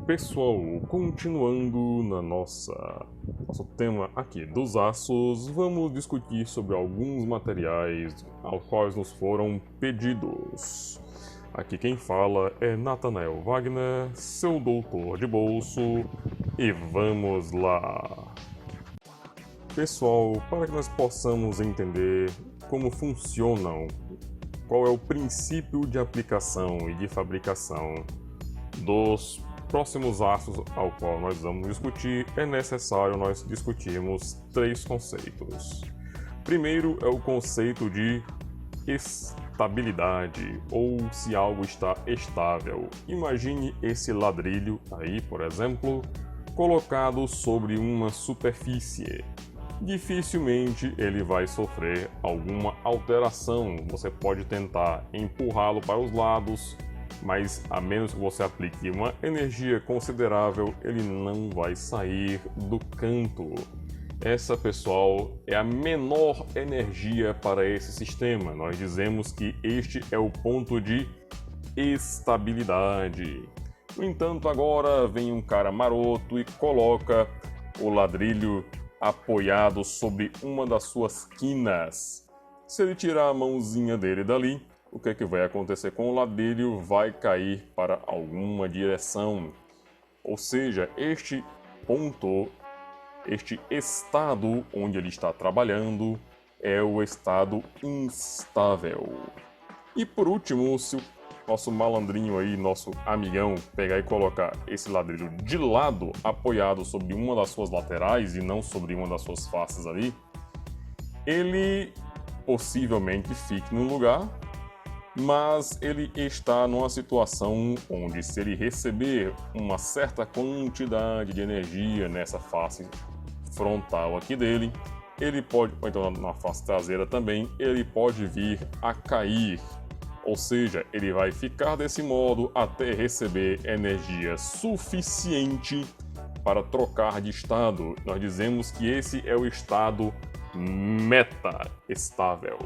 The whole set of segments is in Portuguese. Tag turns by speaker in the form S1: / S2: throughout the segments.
S1: Pessoal, continuando na nosso tema aqui dos aços, vamos discutir sobre alguns materiais aos quais nos foram pedidos. Aqui quem fala é Nathanael Wagner, seu doutor de bolso, e vamos lá! Pessoal, para que nós possamos entender como funcionam, qual é o princípio de aplicação e de fabricação dos próximos aços ao qual nós vamos discutir, é necessário nós discutirmos três conceitos. Primeiro é o conceito de estabilidade, ou se algo está estável. Imagine esse ladrilho aí, por exemplo, colocado sobre uma superfície. Dificilmente ele vai sofrer alguma alteração. Você pode tentar empurrá-lo para os lados, mas a menos que você aplique uma energia considerável, ele não vai sair do canto. Essa, pessoal, é a menor energia para esse sistema. Nós dizemos que este é o ponto de estabilidade. No entanto, agora vem um cara maroto e coloca o ladrilho apoiado sobre uma das suas quinas. Se ele tirar a mãozinha dele dali, o que vai acontecer com o ladrilho? Vai cair para alguma direção. Ou seja, este ponto, este estado onde ele está trabalhando, é o estado instável. E por último, se o nosso malandrinho aí, nosso amigão, pegar e colocar esse ladrilho de lado, apoiado sobre uma das suas laterais e não sobre uma das suas faces ali, ele possivelmente fique no lugar, mas ele está numa situação onde, se ele receber uma certa quantidade de energia nessa face frontal aqui dele, ele pode, ou então na face traseira também, ele pode vir a cair. Ou seja, ele vai ficar desse modo até receber energia suficiente para trocar de estado. Nós dizemos que esse é o estado meta-estável.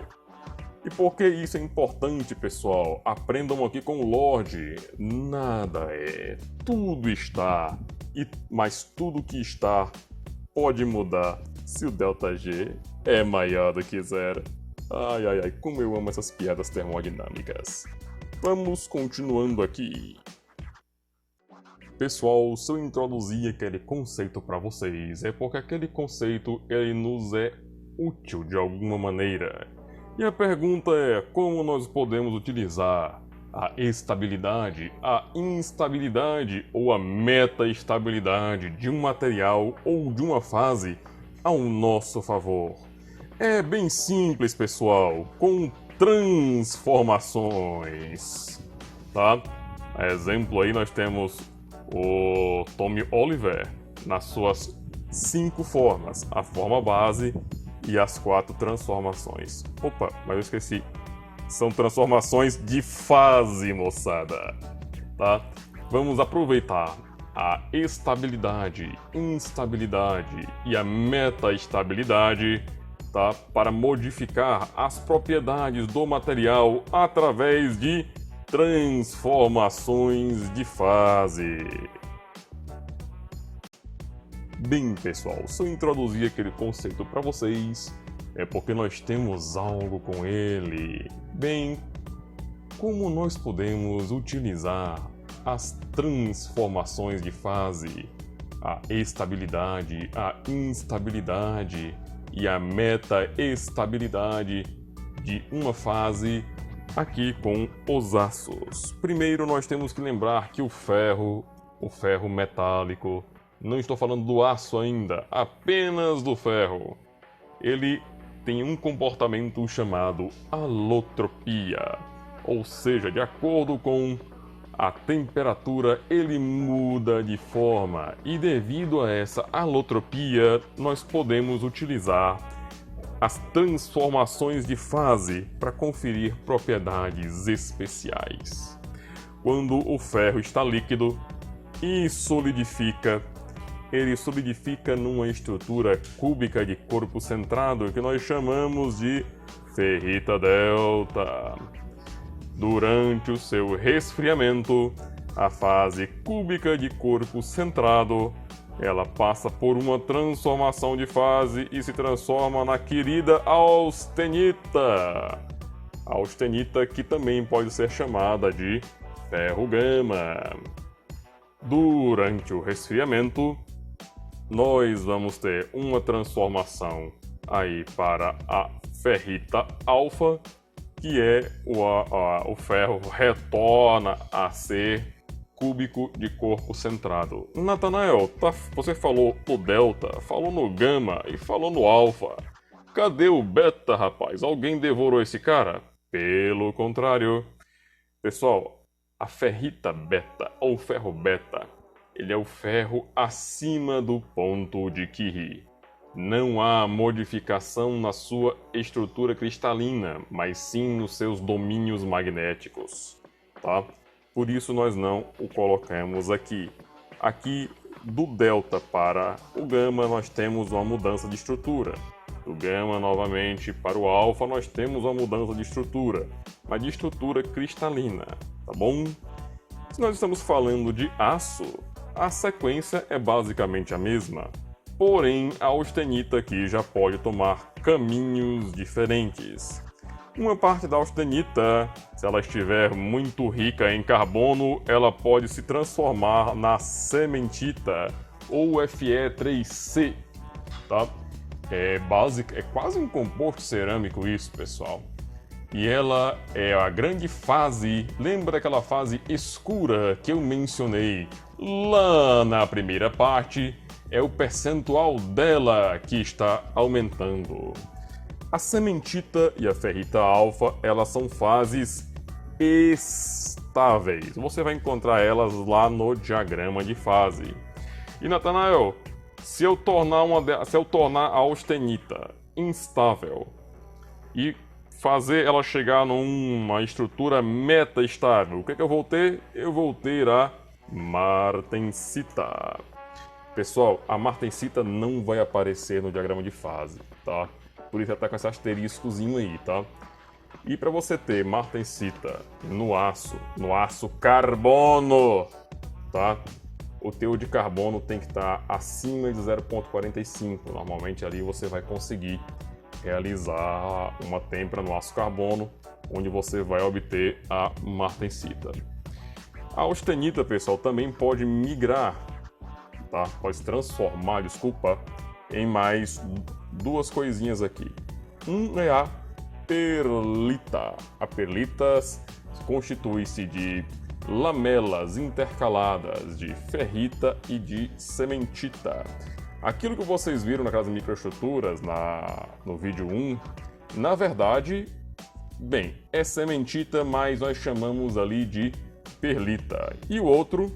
S1: E por que isso é importante, pessoal? Aprendam aqui com o Lorde. Nada é, tudo está, mas tudo que está pode mudar se o ΔG é maior do que zero. Ai, ai, ai, como eu amo essas piadas termodinâmicas. Vamos continuando aqui. Pessoal, se eu introduzir aquele conceito para vocês, é porque aquele conceito ele nos é útil de alguma maneira. E a pergunta é, como nós podemos utilizar a estabilidade, a instabilidade ou a meta-estabilidade de um material ou de uma fase ao nosso favor? É bem simples, pessoal, com transformações, tá? Exemplo aí nós temos o Tommy Oliver nas suas 5 formas, a forma base e as 4 transformações. Opa, mas eu esqueci. São transformações de fase, moçada, tá? Vamos aproveitar a estabilidade, instabilidade e a meta-estabilidade, tá? Para modificar as propriedades do material através de transformações de fase. Bem, pessoal, se eu introduzir aquele conceito para vocês, é porque nós temos algo com ele. Bem, como nós podemos utilizar as transformações de fase, a estabilidade, a instabilidade e a meta-estabilidade de uma fase aqui com os aços. Primeiro nós temos que lembrar que o ferro metálico, não estou falando do aço ainda, apenas do ferro, ele tem um comportamento chamado alotropia, ou seja, de acordo com a temperatura ele muda de forma, e devido a essa alotropia nós podemos utilizar as transformações de fase para conferir propriedades especiais. Quando o ferro está líquido e solidifica, ele solidifica numa estrutura cúbica de corpo centrado que nós chamamos de ferrita delta. Durante o seu resfriamento, A fase cúbica de corpo centrado, ela passa por uma transformação de fase e se transforma na querida austenita. A austenita, que também pode ser chamada de ferro gama. Durante o resfriamento, nós vamos ter uma transformação aí para a ferrita alfa, que é o ferro retorna a ser cúbico de corpo centrado. Natanael, você falou no delta, falou no gama e falou no alfa. Cadê o beta, rapaz? Alguém devorou esse cara? Pelo contrário. Pessoal, a ferrita beta ou ferro beta, ele é o ferro acima do ponto de Curie. Não há modificação na sua estrutura cristalina, mas sim nos seus domínios magnéticos, tá? Por isso nós não o colocamos aqui. Aqui, do delta para o gama, nós temos uma mudança de estrutura. Do gama, novamente, para o alfa, nós temos uma mudança de estrutura, mas de estrutura cristalina, tá bom? Se nós estamos falando de aço, a sequência é basicamente a mesma. Porém, a austenita aqui já pode tomar caminhos diferentes. Uma parte da austenita, se ela estiver muito rica em carbono, ela pode se transformar na cementita ou Fe3C, tá? É quase um composto cerâmico isso, pessoal. E ela é a grande fase, lembra aquela fase escura que eu mencionei lá na primeira parte? É o percentual dela que está aumentando. A cementita e a ferrita alfa, elas são fases estáveis. Você vai encontrar elas lá no diagrama de fase. E Natanael, se eu tornar a austenita instável e fazer ela chegar numa estrutura meta-estável, o que eu vou ter? Eu vou ter a martensita. Pessoal, a martensita não vai aparecer no diagrama de fase, tá? Por isso ela tá com esse asteriscozinho aí, tá? E para você ter martensita no aço carbono, tá? O teor de carbono tem que estar acima de 0,45. Normalmente ali você vai conseguir realizar uma têmpera no aço carbono, onde você vai obter a martensita. A austenita, pessoal, também pode migrar, tá? Pode se transformar, em mais duas coisinhas aqui. Um é a perlita. A perlita constitui-se de lamelas intercaladas de ferrita e de cementita. Aquilo que vocês viram naquelas microestruturas no vídeo 1, na verdade, bem, é cementita, mas nós chamamos ali de perlita. E o outro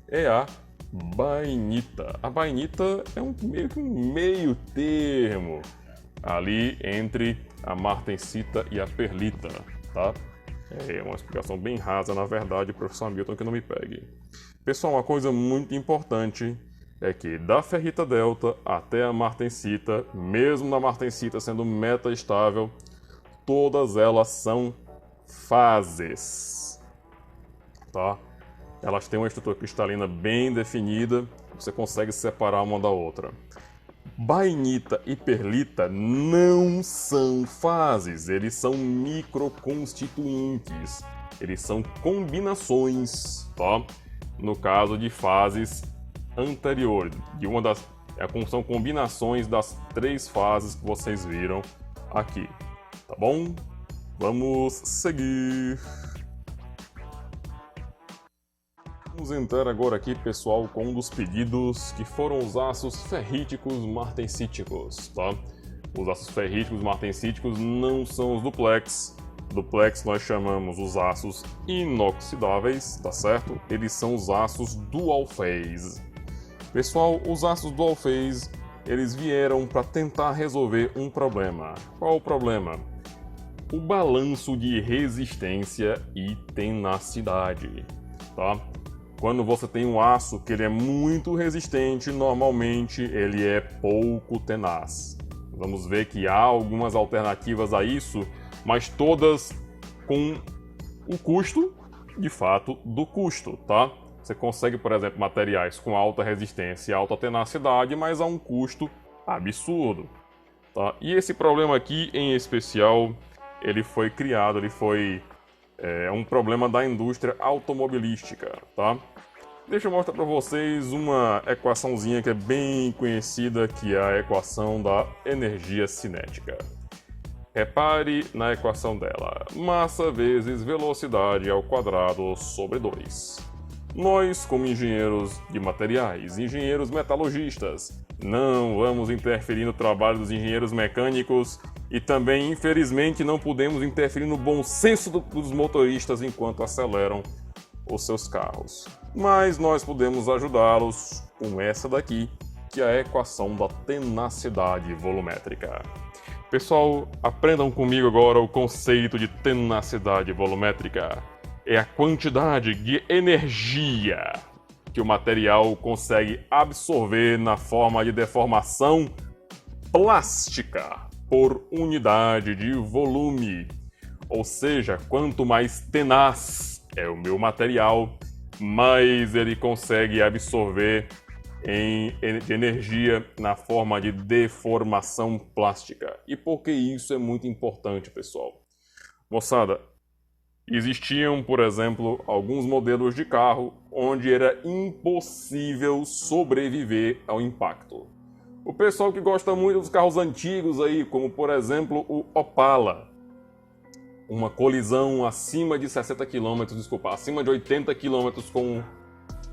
S1: é a bainita. A bainita é meio que um meio termo ali entre a martensita e a perlita, tá? É uma explicação bem rasa, na verdade, professor Hamilton, que não me pegue. Pessoal, uma coisa muito importante é que da ferrita delta até a martensita, mesmo na martensita sendo meta-estável, todas elas são fases, tá? Elas têm uma estrutura cristalina bem definida, você consegue separar uma da outra. Bainita e perlita não são fases, eles são microconstituintes, eles são combinações, tá? No caso de fases anteriores, são combinações das três fases que vocês viram aqui, tá bom? Vamos seguir. Vamos entrar agora aqui, pessoal, com um dos pedidos que foram os aços ferríticos martensíticos, tá? Os aços ferríticos martensíticos não são os duplex. Duplex nós chamamos os aços inoxidáveis, tá certo? Eles são os aços dual phase. Pessoal, os aços dual phase, eles vieram para tentar resolver um problema. Qual o problema? O balanço de resistência e tenacidade, tá? Quando você tem um aço que ele é muito resistente, normalmente ele é pouco tenaz. Vamos ver que há algumas alternativas a isso, mas todas com o custo, de fato, do custo, tá? Você consegue, por exemplo, materiais com alta resistência e alta tenacidade, mas a um custo absurdo. Tá? E esse problema aqui, em especial, ele foi criado, um problema da indústria automobilística. Tá? Deixa eu mostrar para vocês uma equaçãozinha que é bem conhecida, que é a equação da energia cinética. Repare na equação dela: massa vezes velocidade ao quadrado sobre 2. Nós, como engenheiros de materiais, engenheiros metalurgistas, não vamos interferir no trabalho dos engenheiros mecânicos e também, infelizmente, não podemos interferir no bom senso dos motoristas enquanto aceleram os seus carros. Mas nós podemos ajudá-los com essa daqui, que é a equação da tenacidade volumétrica. Pessoal, aprendam comigo agora o conceito de tenacidade volumétrica. É a quantidade de energia que o material consegue absorver na forma de deformação plástica por unidade de volume. Ou seja, quanto mais tenaz é o meu material, mais ele consegue absorver de energia na forma de deformação plástica. E por que isso é muito importante, pessoal? Moçada, existiam, por exemplo, alguns modelos de carro onde era impossível sobreviver ao impacto. O pessoal que gosta muito dos carros antigos aí, como por exemplo o Opala, uma colisão acima de 80 km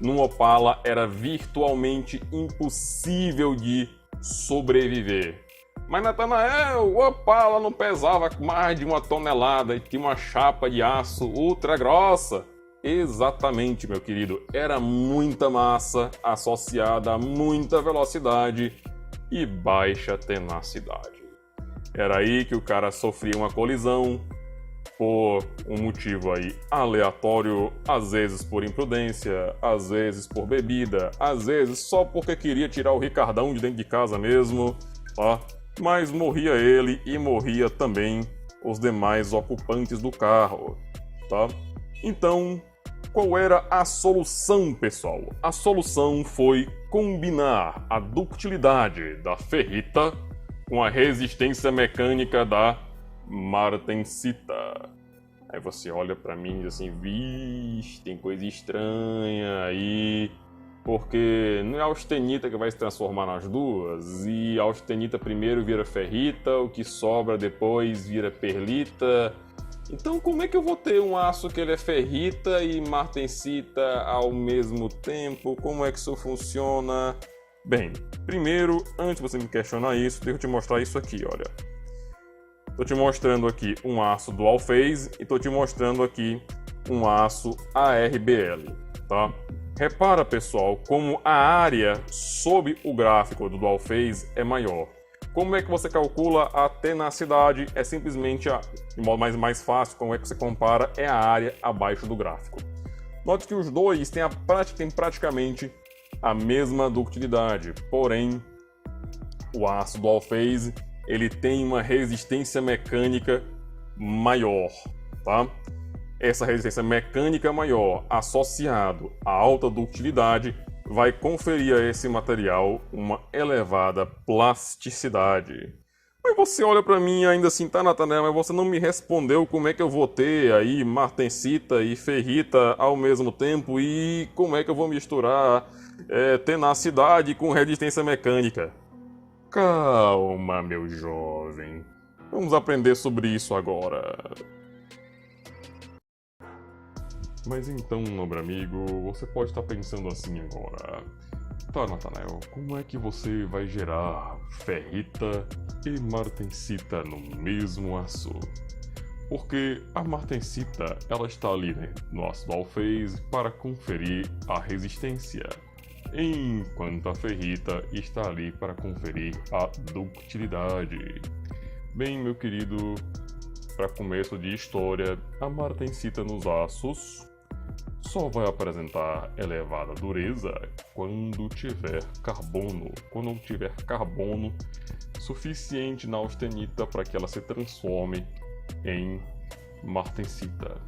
S1: num Opala era virtualmente impossível de sobreviver. Mas Natanael, o Opala não pesava mais de 1 tonelada e tinha uma chapa de aço ultra grossa. Exatamente, meu querido. Era muita massa associada a muita velocidade e baixa tenacidade. Era aí que o cara sofria uma colisão por um motivo aí aleatório, às vezes por imprudência, às vezes por bebida, às vezes só porque queria tirar o Ricardão de dentro de casa mesmo, tá? Mas morria ele e morria também os demais ocupantes do carro, tá? Então, qual era a solução, pessoal? A solução foi combinar a ductilidade da ferrita com a resistência mecânica da martensita. Aí você olha pra mim e diz assim: vixe, tem coisa estranha aí, porque não é a austenita que vai se transformar nas duas, e a austenita primeiro vira ferrita, o que sobra depois vira perlita. Então como é que eu vou ter um aço que ele é ferrita e martensita ao mesmo tempo? Como é que isso funciona? Bem, primeiro, antes de você me questionar isso, deixa eu te mostrar isso aqui, olha. Estou te mostrando aqui um aço dual phase e estou te mostrando aqui um aço ARBL, tá? Repara, pessoal, como a área sob o gráfico do dual phase é maior. Como é que você calcula a tenacidade? É simplesmente, de modo mais fácil, como é que você compara, é a área abaixo do gráfico. Note que os dois têm praticamente a mesma ductilidade, porém, o aço dual phase ele tem uma resistência mecânica maior, tá? Essa resistência mecânica maior, associado à alta ductilidade, vai conferir a esse material uma elevada plasticidade. Mas você olha para mim ainda assim, tá, Natanael, mas você não me respondeu como é que eu vou ter aí martensita e ferrita ao mesmo tempo e como é que eu vou misturar tenacidade com resistência mecânica. Calma, meu jovem. Vamos aprender sobre isso agora. Mas então, nobre amigo, você pode estar pensando assim agora. Tá, Natanael, como é que você vai gerar ferrita e martensita no mesmo aço? Porque a martensita, ela está ali, né, no aço dual phase para conferir a resistência, enquanto a ferrita está ali para conferir a ductilidade. Bem, meu querido, para começo de história, a martensita nos aços só vai apresentar elevada dureza quando tiver carbono suficiente na austenita para que ela se transforme em martensita.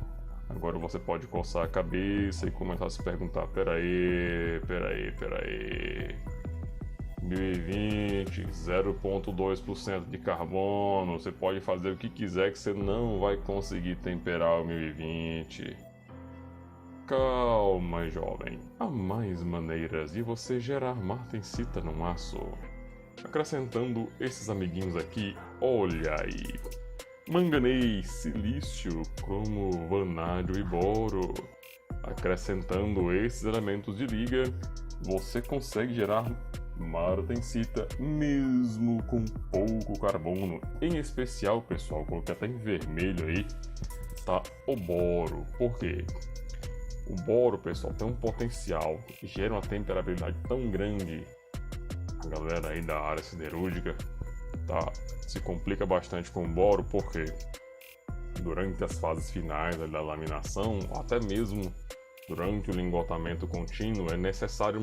S1: Agora você pode coçar a cabeça e começar a se perguntar: peraí. 2020, 0,2% de carbono. Você pode fazer o que quiser que você não vai conseguir temperar o 2020. Calma, jovem. Há mais maneiras de você gerar martensita no aço. Acrescentando esses amiguinhos aqui, olha aí. Manganês, silício, cromo, vanádio e boro. Acrescentando esses elementos de liga, você consegue gerar martensita mesmo com pouco carbono. Em especial, pessoal, coloquei até em vermelho aí, tá o boro. Por quê? O boro, pessoal, tem um potencial, gera uma temperabilidade tão grande. A galera aí da área siderúrgica tá, se complica bastante com o boro, porque durante as fases finais da laminação, ou até mesmo durante o lingotamento contínuo, é necessário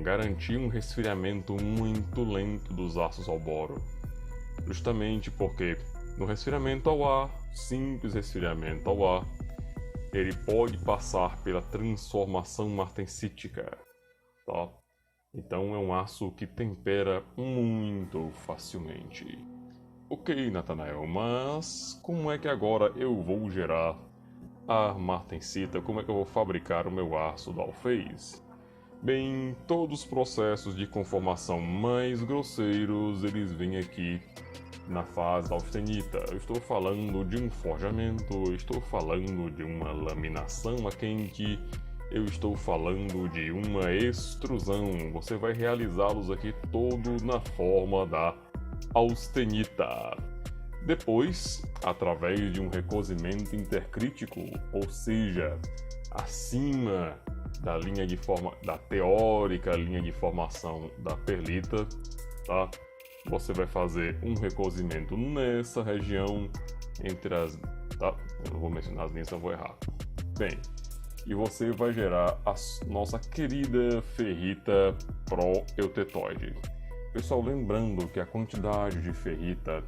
S1: garantir um resfriamento muito lento dos aços ao boro. Justamente porque no resfriamento ao ar, simples resfriamento ao ar, ele pode passar pela transformação martensítica, tá? Então é um aço que tempera muito facilmente. Ok, Natanael, mas como é que agora eu vou gerar a martensita? Como é que eu vou fabricar o meu aço do alféis? Bem, todos os processos de conformação mais grosseiros, eles vêm aqui na fase da austenita. Eu estou falando de um forjamento, eu estou falando de uma laminação a quente, eu estou falando de uma extrusão. Você vai realizá-los aqui todos na forma da austenita. Depois, através de um recozimento intercrítico, ou seja, acima da linha de da teórica linha de formação da perlita, tá? Você vai fazer um recozimento nessa região entre as... tá? Eu não vou mencionar as linhas, eu vou errar. Bem, e você vai gerar a nossa querida ferrita pró-eutetoide. Pessoal, lembrando que a quantidade de ferrita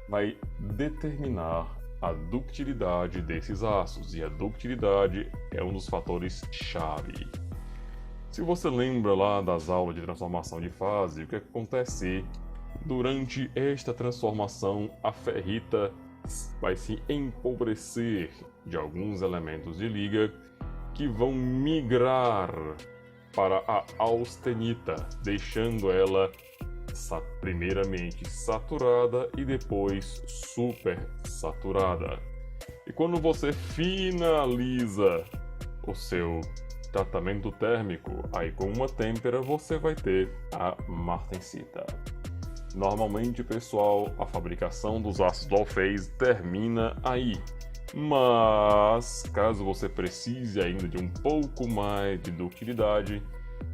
S1: vai determinar a ductilidade desses aços, e a ductilidade é um dos fatores-chave. Se você lembra lá das aulas de transformação de fase, o que acontece? Durante esta transformação, a ferrita vai se empobrecer de alguns elementos de liga que vão migrar para a austenita, deixando ela primeiramente saturada e depois super saturada. E quando você finaliza o seu tratamento térmico, aí com uma têmpera você vai ter a martensita. Normalmente, pessoal, a fabricação dos aços do alféis termina aí. Mas, caso você precise ainda de um pouco mais de ductilidade,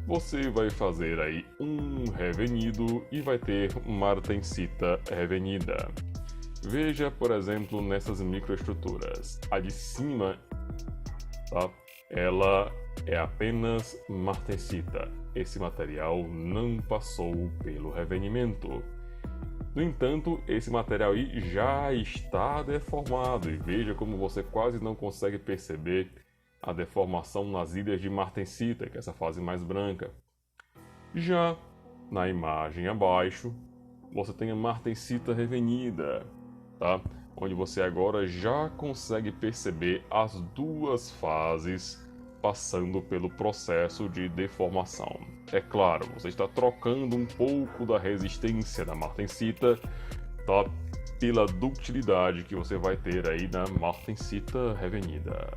S1: você vai fazer aí um revenido e vai ter martensita revenida. Veja, por exemplo, nessas microestruturas. A de cima, tá? Ela é apenas martensita. Esse material não passou pelo revenimento. No entanto, esse material aí já está deformado, e veja como você quase não consegue perceber a deformação nas ilhas de martensita, que é essa fase mais branca. Já na imagem abaixo, você tem a martensita revenida, tá? Onde você agora já consegue perceber as duas fases passando pelo processo de deformação. É claro, você está trocando um pouco da resistência da martensita, tá? Pela ductilidade que você vai ter aí na martensita revenida.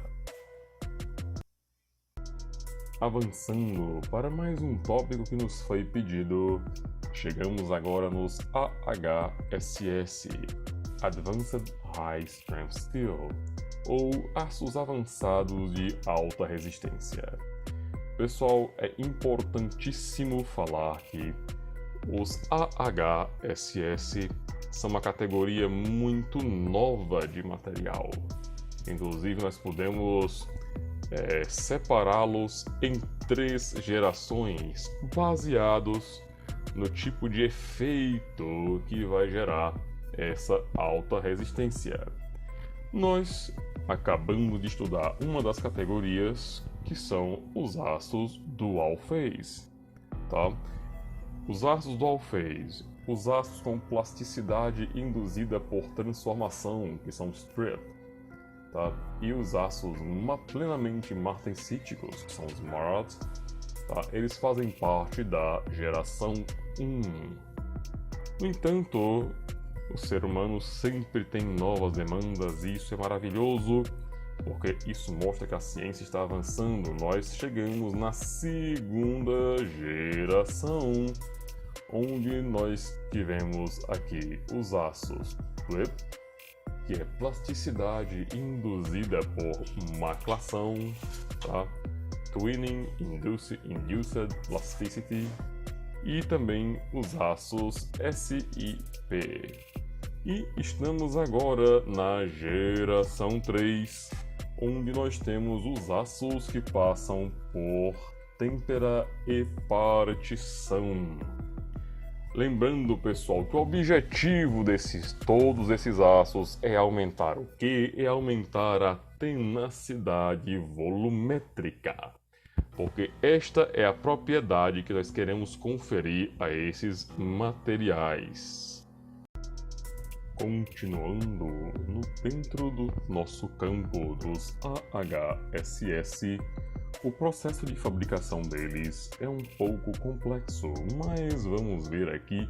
S1: Avançando para mais um tópico que nos foi pedido, chegamos agora nos AHSS, Advanced High Strength Steel, ou aços avançados de alta resistência. Pessoal, é importantíssimo falar que os AHSS são uma categoria muito nova de material. Inclusive, nós podemos separá-los em 3 gerações, baseados no tipo de efeito que vai gerar essa alta resistência. Nós acabamos de estudar uma das categorias que são os ácidos dual phase, tá? Os ácidos dual phase, os ácidos com plasticidade induzida por transformação, que são strip, tá? E os ácidos plenamente martensíticos, que são os MART, tá? Eles fazem parte da geração 1. No entanto, o ser humano sempre tem novas demandas e isso é maravilhoso, porque isso mostra que a ciência está avançando. Nós chegamos na segunda geração, onde nós tivemos aqui os ácidos strip, que é plasticidade induzida por maclação, tá? Twinning, induced plasticity, e também os ácidos SiP. E estamos agora na geração 3, onde nós temos os ácidos que passam por têmpera e partição. Lembrando, pessoal, que o objetivo todos esses ácidos é aumentar o quê? É aumentar a tenacidade volumétrica. Porque esta é a propriedade que nós queremos conferir a esses materiais. Continuando dentro do nosso campo dos AHSS, o processo de fabricação deles é um pouco complexo, mas vamos ver aqui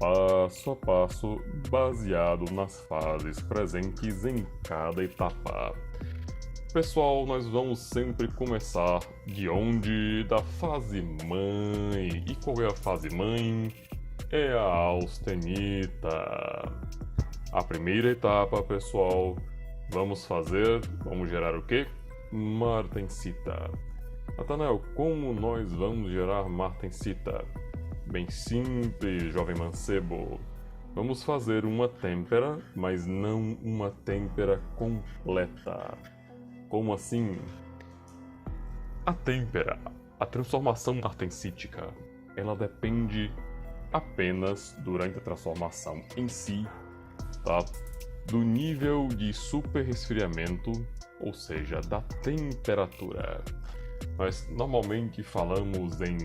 S1: passo a passo, baseado nas fases presentes em cada etapa. Pessoal, nós vamos sempre começar de onde? Da fase mãe. E qual é a fase mãe? É a austenita. A primeira etapa, pessoal, vamos gerar o quê? Martensita. Natanael, como nós vamos gerar martensita? Bem simples, jovem mancebo. Vamos fazer uma têmpera, mas não uma têmpera completa. Como assim? A têmpera, a transformação martensítica, ela depende apenas durante a transformação em si, tá? Do nível de superresfriamento, ou seja, da temperatura. Nós normalmente falamos em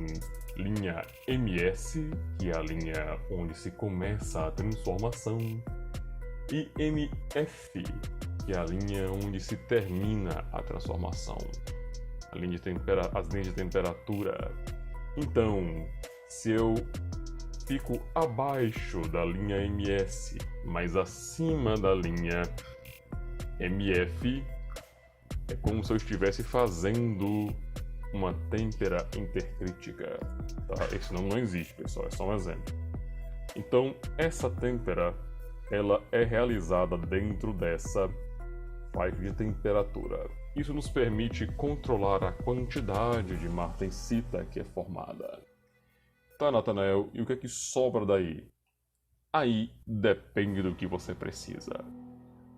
S1: linha MS, que é a linha onde se começa a transformação, e MF, que é a linha onde se termina a transformação, as linhas de temperatura. Então, se eu fico abaixo da linha MS, mas acima da linha MF, é como se eu estivesse fazendo uma têmpera intercrítica. Tá? Esse nome não existe, pessoal, é só um exemplo. Então, essa têmpera, ela é realizada dentro dessa faixa de temperatura. Isso nos permite controlar a quantidade de martensita que é formada. Tá, Natanael, e o que é que sobra daí? Aí depende do que você precisa.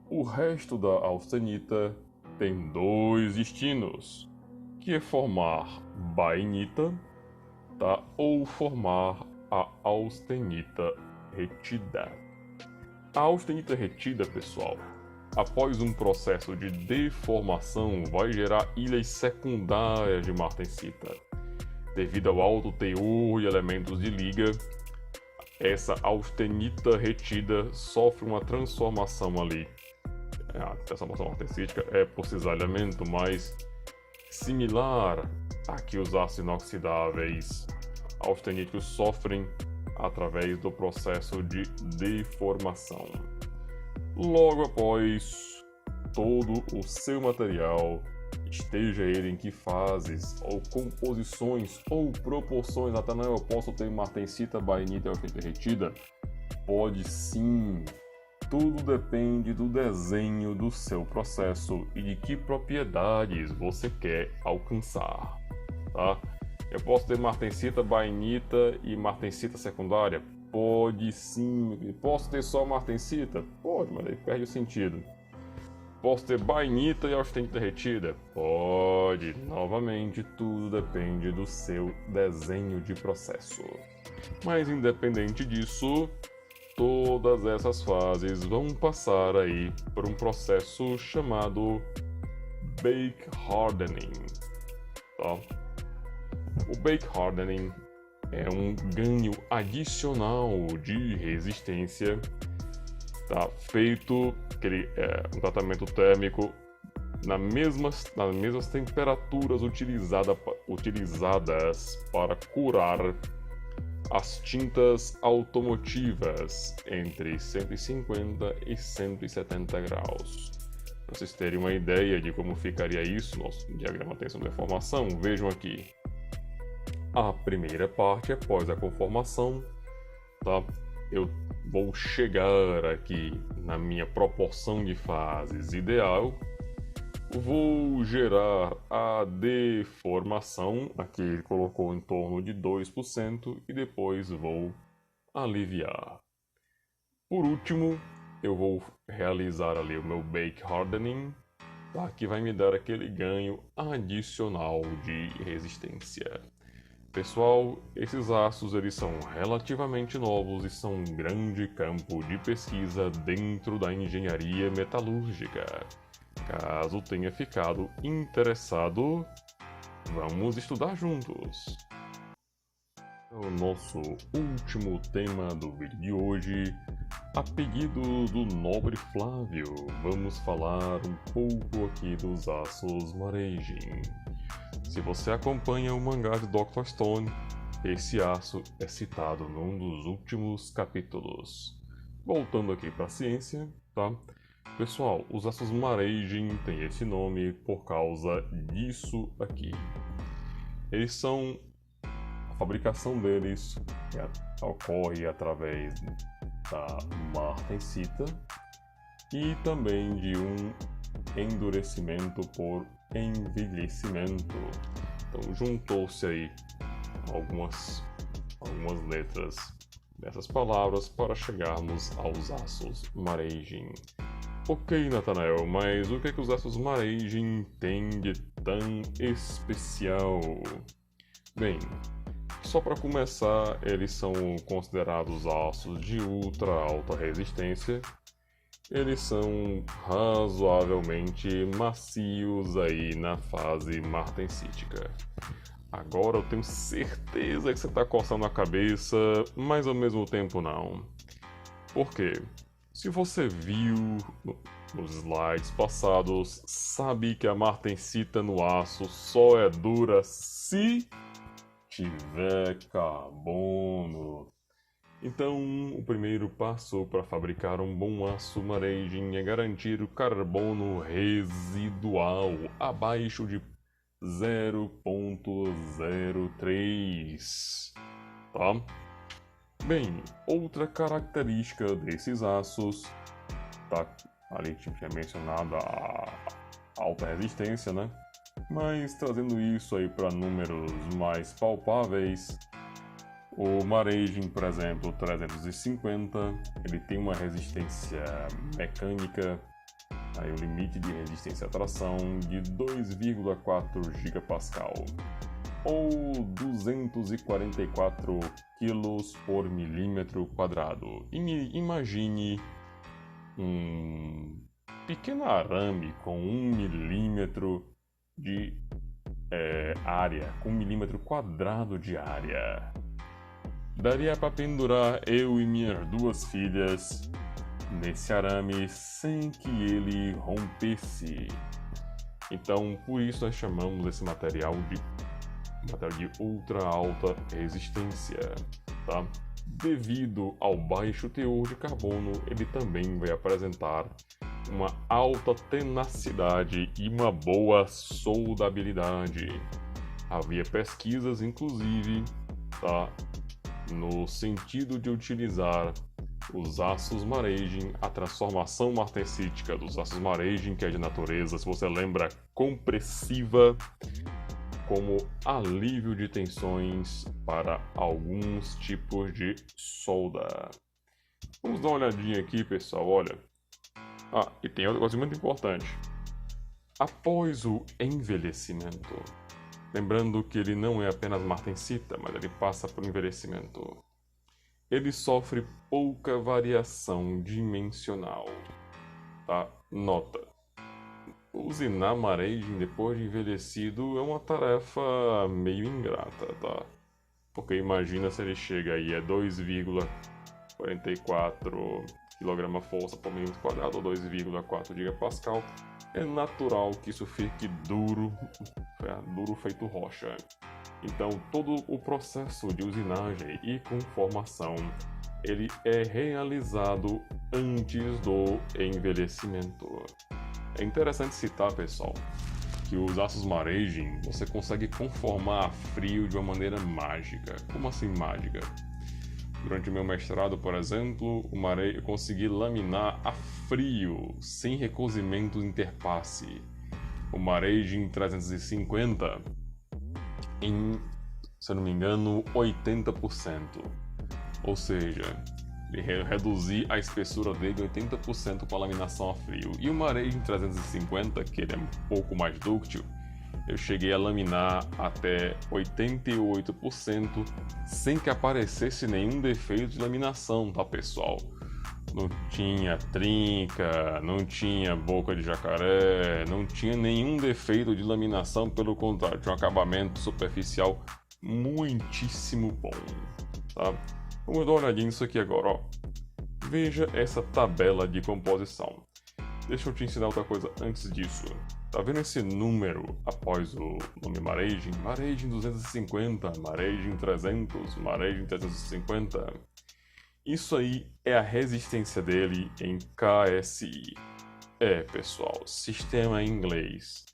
S1: O resto da austenita tem dois destinos, que é formar bainita, tá? Ou formar a austenita retida. A austenita retida, pessoal, após um processo de deformação, vai gerar ilhas secundárias de martensita. Devido ao alto teor e elementos de liga, essa austenita retida sofre uma transformação ali. A transformação martensítica é por cisalhamento, mas similar a que os ácidos inoxidáveis austeníticos sofrem através do processo de deformação. Logo após todo o seu material, esteja ele em que fases, ou composições, ou proporções, Natanael, eu posso ter martensita, bainita e austenita retida? Pode sim. Tudo depende do desenho do seu processo e de que propriedades você quer alcançar, tá? Eu posso ter martensita, bainita e martensita secundária? Pode sim. Posso ter só martensita? Pode, mas aí perde o sentido. Posso ter bainita e austenita retida? Pode. Novamente, tudo depende do seu desenho de processo. Mas independente disso, todas essas fases vão passar aí por um processo chamado bake hardening, tá? O bake hardening é um ganho adicional de resistência, tá? Feito um tratamento térmico nas mesmas temperaturas utilizadas para curar as tintas automotivas entre 150 e 170 graus. Para vocês terem uma ideia de como ficaria isso, nosso diagrama tensão de deformação, vejam aqui. A primeira parte após a conformação, tá? Eu vou chegar aqui na minha proporção de fases ideal, vou gerar a deformação, aqui ele colocou em torno de 2%, e depois vou aliviar. Por último, eu vou realizar ali o meu bake hardening, tá? Que vai me dar aquele ganho adicional de resistência. Pessoal, esses aços eles são relativamente novos e são um grande campo de pesquisa dentro da engenharia metalúrgica. Caso tenha ficado interessado, vamos estudar juntos. O nosso último tema do vídeo de hoje, a pedido do nobre Flávio, vamos falar um pouco aqui dos aços Maraging. Se você acompanha o mangá de Dr. Stone, esse aço é citado num dos últimos capítulos. Voltando aqui para a ciência, tá? Pessoal, os aços Maraging têm esse nome por causa disso aqui. Eles são... A fabricação deles ocorre através da martensita e também de um endurecimento por envelhecimento. Então juntou-se aí algumas letras dessas palavras para chegarmos aos aços Maraging. Ok, Nathanael, mas o que é que os aços Maraging têm de tão especial? Bem, só para começar, eles são considerados aços de ultra alta resistência. Eles são razoavelmente macios aí na fase martensítica. Agora eu tenho certeza que você está coçando a cabeça, mas ao mesmo tempo não. Por quê? Se você viu nos slides passados, sabe que a martensita no aço só é dura se tiver carbono. Então, o primeiro passo para fabricar um bom aço Maraging é garantir o carbono residual abaixo de 0,03, tá? Bem, outra característica desses aços, tá? Ali tinha mencionado a alta resistência, né? Mas trazendo isso aí para números mais palpáveis, o Maraging, por exemplo, 350, ele tem uma resistência mecânica, aí o limite de resistência à tração de 2,4 GPa, ou 244 kg por milímetro quadrado. Imagine um pequeno arame com 1 milímetro de área, com 1 milímetro quadrado de área. Daria para pendurar eu e minhas duas filhas nesse arame sem que ele rompesse. Então, por isso nós chamamos esse material de ultra alta resistência, tá? Devido ao baixo teor de carbono, ele também vai apresentar uma alta tenacidade e uma boa soldabilidade. Havia pesquisas, inclusive, tá, no sentido de utilizar os aços Maraging, a transformação martensítica dos aços Maraging, que é de natureza, se você lembra, compressiva, como alívio de tensões para alguns tipos de solda. Vamos dar uma olhadinha aqui, pessoal, olha. E tem outra coisa muito importante. Após o envelhecimento, lembrando que ele não é apenas martensita, mas ele passa por envelhecimento. ele sofre pouca variação dimensional. Tá? Nota: usinar maraging depois de envelhecido é uma tarefa meio ingrata, tá? Porque imagina se ele chega aí a 2,44 kgf por minuto quadrado ou 2,4 GPa. É natural que isso fique duro, duro feito rocha. Então todo o processo de usinagem e conformação ele é realizado antes do envelhecimento. É interessante citar, pessoal, que os aços maraging você consegue conformar a frio de uma maneira mágica. Como assim mágica? Durante o meu mestrado, por exemplo, eu consegui laminar a frio, sem recozimento interpasse, o maraging 350 em, se eu não me engano, 80%. Ou seja, reduzir a espessura dele 80% com a laminação a frio. E o maraging 350, que ele é um pouco mais dúctil, eu cheguei a laminar até 88% sem que aparecesse nenhum defeito de laminação, tá, pessoal? Não tinha trinca, não tinha boca de jacaré, não tinha nenhum defeito de laminação, pelo contrário, tinha um acabamento superficial muitíssimo bom, tá? Vamos dar uma olhadinha nisso aqui agora, ó. Veja essa tabela de composição. Deixa eu te ensinar outra coisa antes disso. Tá vendo esse número após o nome maraging? Maraging 250, maraging 300, maraging 350. Isso aí é a resistência dele em KSI. Pessoal, sistema em inglês.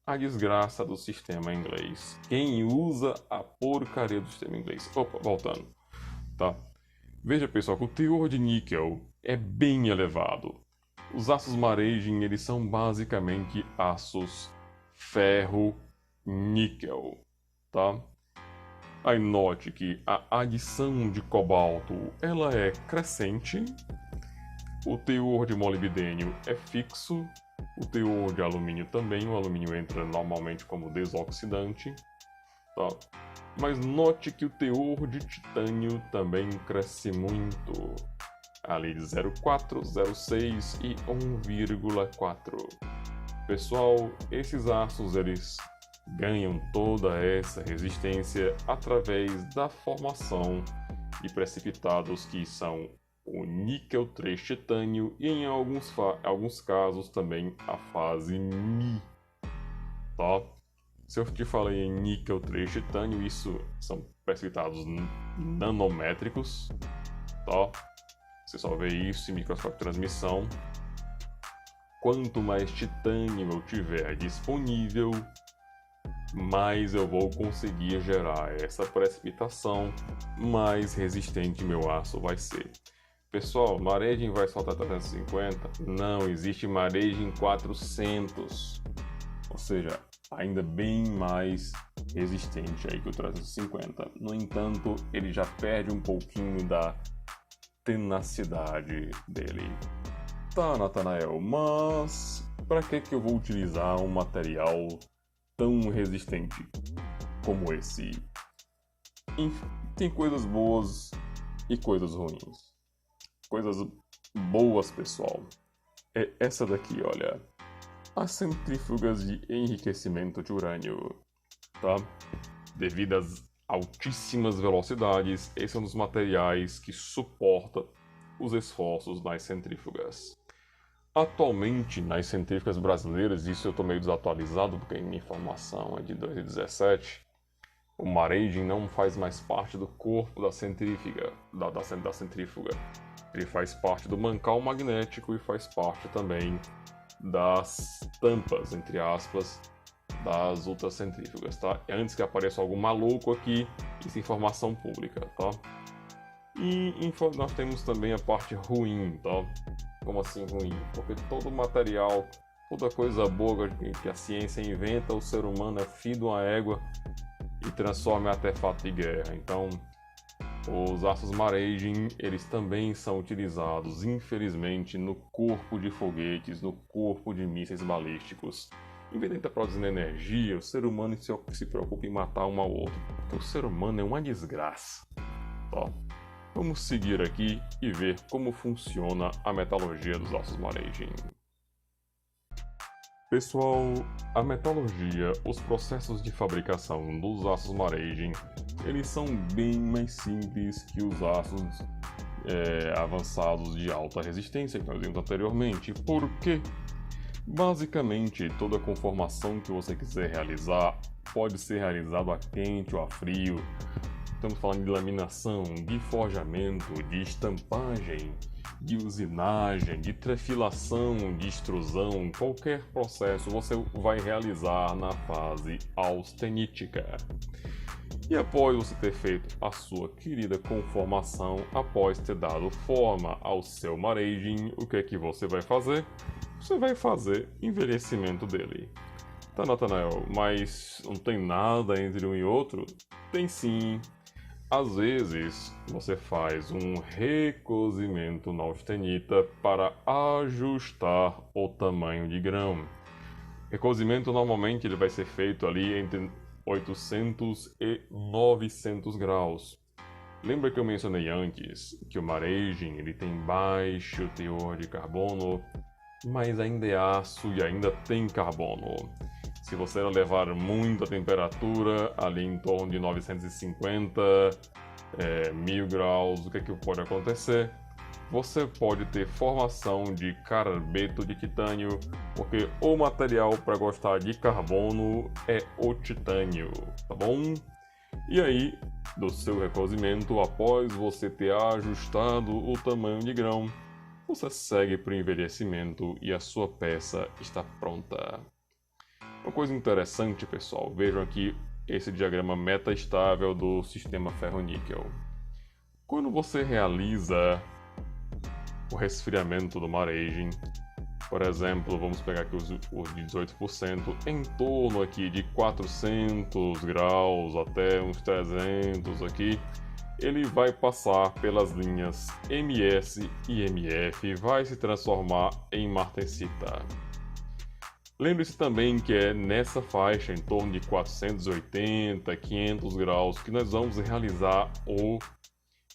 S1: A desgraça do sistema em inglês. Quem usa a porcaria do sistema em inglês? Opa, voltando. Tá? Veja, pessoal, que o teor de níquel é bem elevado. Os aços maraging, eles são basicamente aços ferro-níquel, tá? Aí note que a adição de cobalto, ela é crescente, o teor de molibdênio é fixo, o teor de alumínio também, o alumínio entra normalmente como desoxidante, tá? Mas note que o teor de titânio também cresce muito, ali de 0,4, 0,6 e 1,4. Pessoal, esses aços eles ganham toda essa resistência através da formação de precipitados que são o níquel 3 titânio e em alguns casos também a fase Mi, tá? Se eu te falei em níquel 3 titânio, isso são precipitados nanométricos, tá? Você só vê isso em microscópio de transmissão. Quanto mais titânio eu tiver disponível, mais eu vou conseguir gerar essa precipitação, mais resistente meu aço vai ser. Pessoal, maraging vai soltar 350? Não, existe maraging 400. Ou seja, ainda bem mais resistente aí que o 350. No entanto, ele já perde um pouquinho da tenacidade dele. Tá, Natanael, mas para que eu vou utilizar um material tão resistente como esse? Enfim, tem coisas boas e coisas ruins. Coisas boas, pessoal, é essa daqui, olha. As centrífugas de enriquecimento de urânio, tá? Devido às altíssimas velocidades, esse é um dos materiais que suporta os esforços nas centrífugas. Atualmente, nas centrífugas brasileiras, isso eu estou meio desatualizado porque a minha informação é de 2017, o maraging não faz mais parte do corpo da centrífuga, da centrífuga. Ele faz parte do mancal magnético e faz parte também das tampas, entre aspas, das ultracentrífugas, tá? Antes que apareça algum maluco aqui, isso é informação pública, tá? E nós temos também a parte ruim, tá? Como assim ruim? Porque todo material, toda coisa boa que a ciência inventa, o ser humano é filho de uma égua e transforma em artefato de guerra. Então, os aços maraging, eles também são utilizados, infelizmente, no corpo de foguetes, no corpo de mísseis balísticos. Em vez de estar produzindo energia, o ser humano se preocupa em matar um ao outro. Porque o ser humano é uma desgraça. Tá? Vamos seguir aqui e ver como funciona a metalurgia dos aços Maraging. Pessoal, a metalurgia, os processos de fabricação dos aços Maraging, eles são bem mais simples que os aços avançados de alta resistência que nós vimos anteriormente. Por quê? Basicamente, toda conformação que você quiser realizar pode ser realizada a quente ou a frio. Estamos falando de laminação, de forjamento, de estampagem, de usinagem, de trefilação, de extrusão. Qualquer processo você vai realizar na fase austenítica. E após você ter feito a sua querida conformação, após ter dado forma ao seu Maraging, o que é que você vai fazer? Você vai fazer envelhecimento dele. Tá, Nathanael, mas não tem nada entre um e outro? Tem sim. Às vezes, você faz um recozimento na austenita para ajustar o tamanho de grão. Recozimento normalmente ele vai ser feito ali entre 800 e 900 graus. Lembra que eu mencionei antes que o Maraging ele tem baixo teor de carbono, mas ainda é aço e ainda tem carbono. Se você levar muita temperatura, ali em torno de 950, 1000 graus, o que pode acontecer? Você pode ter formação de carbeto de titânio, porque o material para gostar de carbono é o titânio, tá bom? E aí, do seu recozimento, após você ter ajustado o tamanho de grão, você segue para o envelhecimento e a sua peça está pronta. Uma coisa interessante, pessoal, vejam aqui esse diagrama metaestável do sistema ferro-níquel. Quando você realiza o resfriamento do Maraging, por exemplo, vamos pegar aqui os de 18%, em torno aqui de 400 graus até uns 300 aqui, ele vai passar pelas linhas MS e MF e vai se transformar em martensita. Lembre-se também que é nessa faixa, em torno de 480, 500 graus, que nós vamos realizar o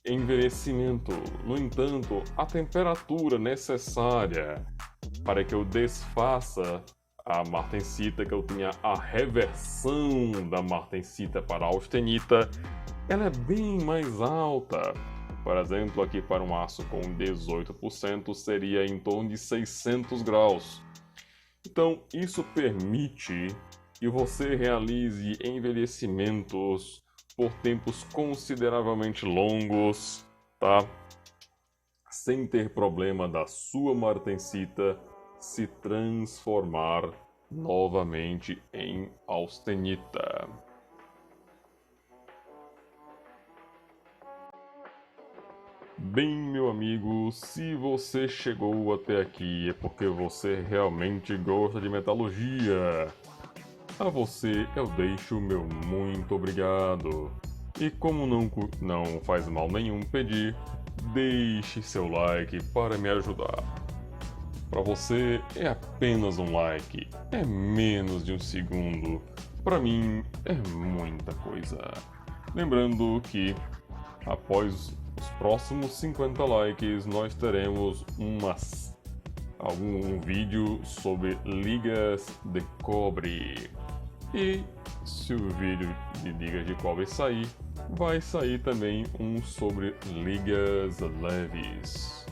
S1: envelhecimento. No entanto, a temperatura necessária para que eu desfaça a martensita, que eu tenha a reversão da martensita para a austenita, ela é bem mais alta. Por exemplo, aqui para um aço com 18% seria em torno de 600 graus. Então, isso permite que você realize envelhecimentos por tempos consideravelmente longos, tá? Sem ter problema da sua martensita se transformar novamente em austenita. Bem, meu amigo, se você chegou até aqui é porque você realmente gosta de metalurgia. A você eu deixo o meu muito obrigado. E como não faz mal nenhum pedir, deixe seu like para me ajudar. Para você é apenas um like, é menos de um segundo. Para mim é muita coisa. Lembrando que após os próximos 50 likes nós teremos algum vídeo sobre ligas de cobre. E se o vídeo de ligas de cobre sair, vai sair também um sobre ligas leves.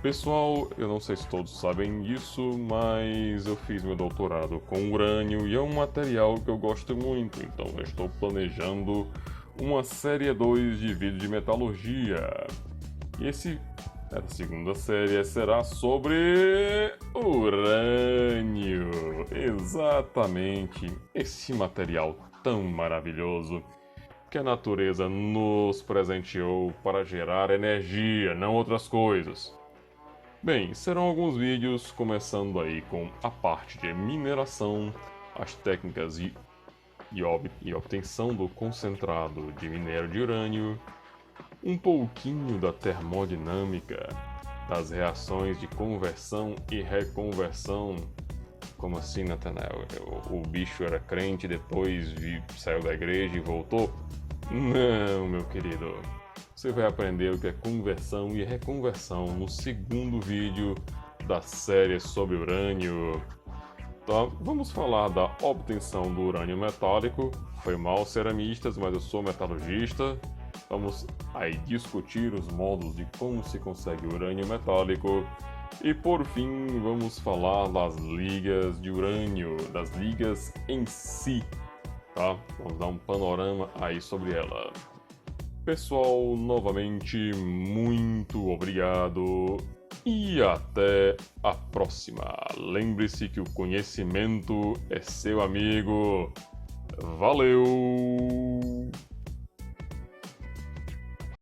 S1: Pessoal, eu não sei se todos sabem disso, mas eu fiz meu doutorado com urânio e é um material que eu gosto muito, então eu estou planejando uma série 2 de vídeos de metalurgia. E a segunda série será sobre urânio. Exatamente, esse material tão maravilhoso que a natureza nos presenteou para gerar energia, não outras coisas. Bem, serão alguns vídeos começando aí com a parte de mineração, as técnicas e obtenção do concentrado de minério de urânio, um pouquinho da termodinâmica, das reações de conversão e reconversão. Como assim, Nathanael? O bicho era crente, depois saiu da igreja e voltou? Não, meu querido. você vai aprender o que é conversão e reconversão no segundo vídeo da série sobre urânio. Tá? Vamos falar da obtenção do urânio metálico. Foi mal, ceramistas, mas eu sou metalurgista. Vamos aí discutir os modos de como se consegue urânio metálico. E por fim, vamos falar das ligas de urânio, das ligas em si. Tá? Vamos dar um panorama aí sobre ela. Pessoal, novamente, muito obrigado e até a próxima. Lembre-se que o conhecimento é seu amigo. Valeu!